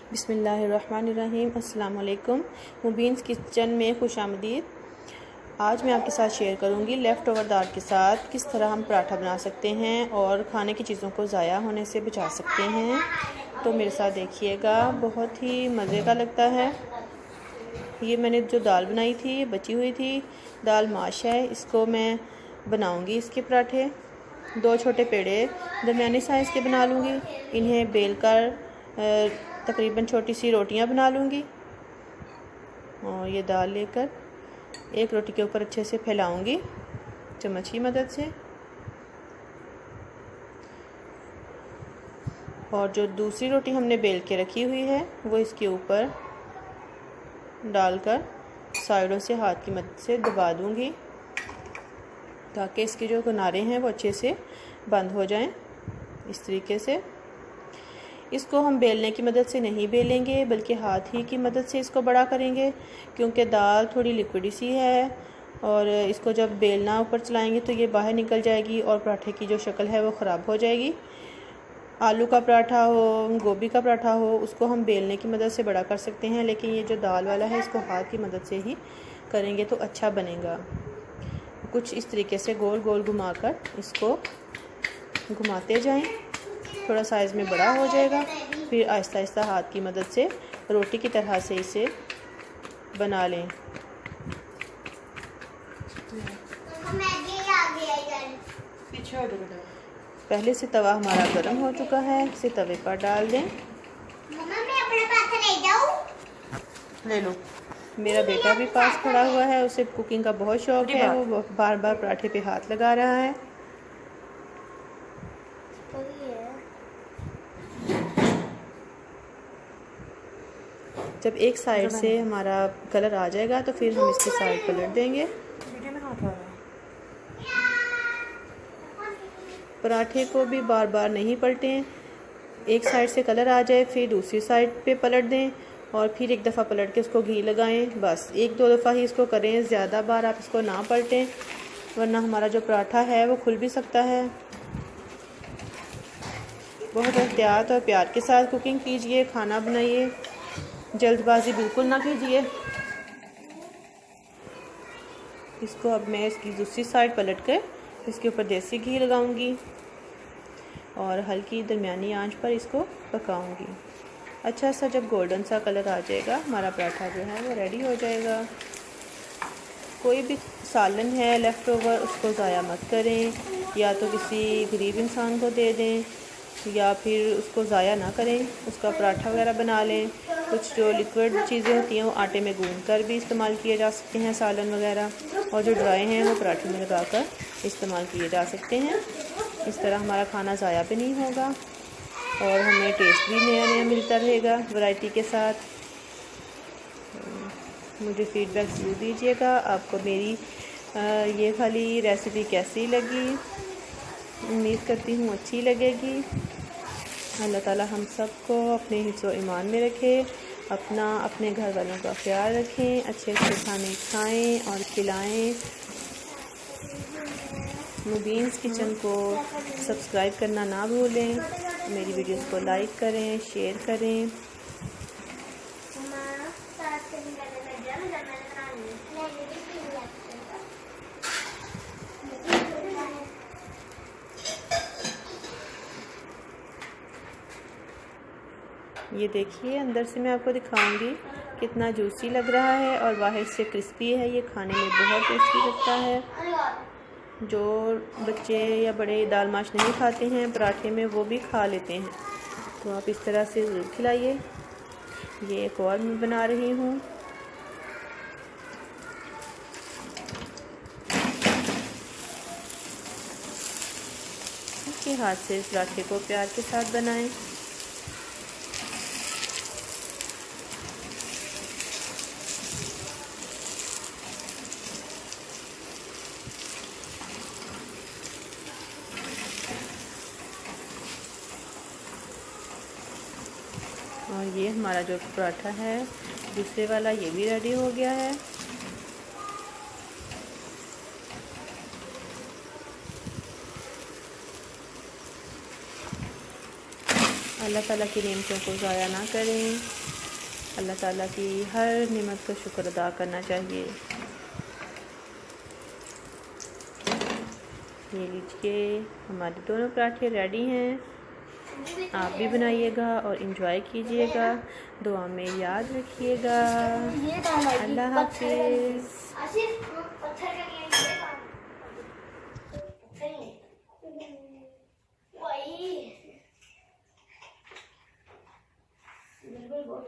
बिस्मिल्लाहिर्रहमानिर्रहीम। अस्सलाम वालेकुम। मुबीन्स किचन में खुशामदीद। आज मैं आपके साथ शेयर करूंगी लेफ़्ट ओवर दाल के साथ किस तरह हम पराठा बना सकते हैं और खाने की चीज़ों को ज़ाया होने से बचा सकते हैं। तो मेरे साथ देखिएगा, बहुत ही मज़े का लगता है। ये मैंने जो दाल बनाई थी, बची हुई थी दाल माश है, इसको मैं बनाऊंगी इसके पराठे। 2 छोटे पेड़े दरमियानी साइज़ के बना लूँगी। इन्हें बेल कर तकरीबन छोटी सी रोटियां बना लूँगी और ये दाल लेकर एक रोटी के ऊपर अच्छे से फैलाऊंगी चम्मच की मदद से, और जो दूसरी रोटी हमने बेल के रखी हुई है वो इसके ऊपर डालकर साइडों से हाथ की मदद से दबा दूंगी ताकि इसके जो किनारे हैं वो अच्छे से बंद हो जाएं। इस तरीके से इसको हम बेलने की मदद से नहीं बेलेंगे बल्कि हाथ ही की मदद से इसको बड़ा करेंगे, क्योंकि दाल थोड़ी लिक्विडी सी है और इसको जब बेलना ऊपर चलाएंगे तो ये बाहर निकल जाएगी और पराठे की जो शक्ल है वो ख़राब हो जाएगी। आलू का पराठा हो, गोभी का पराठा हो, उसको हम बेलने की मदद से बड़ा कर सकते हैं, लेकिन ये जो दाल वाला है इसको हाथ की मदद से ही करेंगे तो अच्छा बनेगा। कुछ इस तरीके से गोल गोल घुमाकर इसको घुमाते जाएं, थोड़ा साइज़ में बड़ा हो जाएगा। फिर आहिस्ता आहिस्ता हाथ की मदद से रोटी की तरह से इसे बना लें। पहले से तवा हमारा गर्म हो चुका है, इसे तवे पर डाल दें। ले लो। मेरा बेटा भी पास खड़ा हुआ है, उसे कुकिंग का बहुत शौक है, वो बार बार पराठे पे हाथ लगा रहा है। जब एक साइड से हमारा कलर आ जाएगा तो फिर हम इसकी साइड पलट देंगे। पराठे को भी बार बार नहीं पलटें, एक साइड से कलर आ जाए फिर दूसरी साइड पे पलट दें और फिर एक दफ़ा पलट के उसको घी लगाएं। बस 1-2 दफ़ा ही इसको करें, ज़्यादा बार आप इसको ना पलटें वरना हमारा जो पराठा है वो खुल भी सकता है। बहुत एहतियात और प्यार के साथ कुकिंग कीजिए, खाना बनाइए, जल्दबाजी बिल्कुल ना कीजिए। इसको अब मैं इसकी दूसरी साइड पलट कर इसके ऊपर देसी घी लगाऊंगी और हल्की दरमियानी आंच पर इसको पकाऊंगी। अच्छा सा जब गोल्डन सा कलर आ जाएगा हमारा पराठा जो है वो रेडी हो जाएगा। कोई भी सालन है लेफ़्ट ओवर उसको ज़ाया मत करें, या तो किसी गरीब इंसान को दे दें या फिर उसको ज़ाया ना करें, उसका पराठा वगैरह बना लें। कुछ जो लिक्विड चीज़ें होती हैं वो आटे में गूंद कर भी इस्तेमाल किए जा सकते हैं सालन वगैरह, और जो ड्राई हैं वो पराठे में लगाकर इस्तेमाल किए जा सकते हैं। इस तरह हमारा खाना ज़ाया भी नहीं होगा और हमें टेस्ट भी नया नया मिलता रहेगा वैरायटी के साथ। मुझे फ़ीडबैक ज़रूर दीजिएगा, आपको मेरी ये खाली रेसिपी कैसी लगी। उम्मीद करती हूँ अच्छी लगेगी। अल्लाह ताला हम सबको अपने हिफ्ज़ व ईमान में रखे, अपने घर वालों का ख्याल रखें, अच्छे अच्छे खाने खाएं और खिलाएं। मुबीन्स किचन को सब्सक्राइब करना ना भूलें, मेरी वीडियोस को लाइक करें, शेयर करें। ये देखिए, अंदर से मैं आपको दिखाऊंगी कितना जूसी लग रहा है और बाहर से क्रिस्पी है। ये खाने में बहुत टेस्टी लगता है। जो बच्चे या बड़े दाल माश नहीं खाते हैं पराठे में वो भी खा लेते हैं, तो आप इस तरह से ज़रूर खिलाइए। ये एक और मैं बना रही हूँ। इसके हाथ से इस पराठे को प्यार के साथ बनाएं। और ये हमारा जो पराठा है दूसरे वाला ये भी रेडी हो गया है। अल्लाह ताला की नेमतों को ज़ाया ना करें। अल्लाह ताला की हर नेमत का शुक्र अदा करना चाहिए। ये लीजिए, हमारे दोनों पराठे रेडी हैं। आप भी बनाइएगा और इन्जॉय कीजिएगा। दुआ में याद रखिएगा। अल्लाह हाफिज़। बिल्कुल बहुत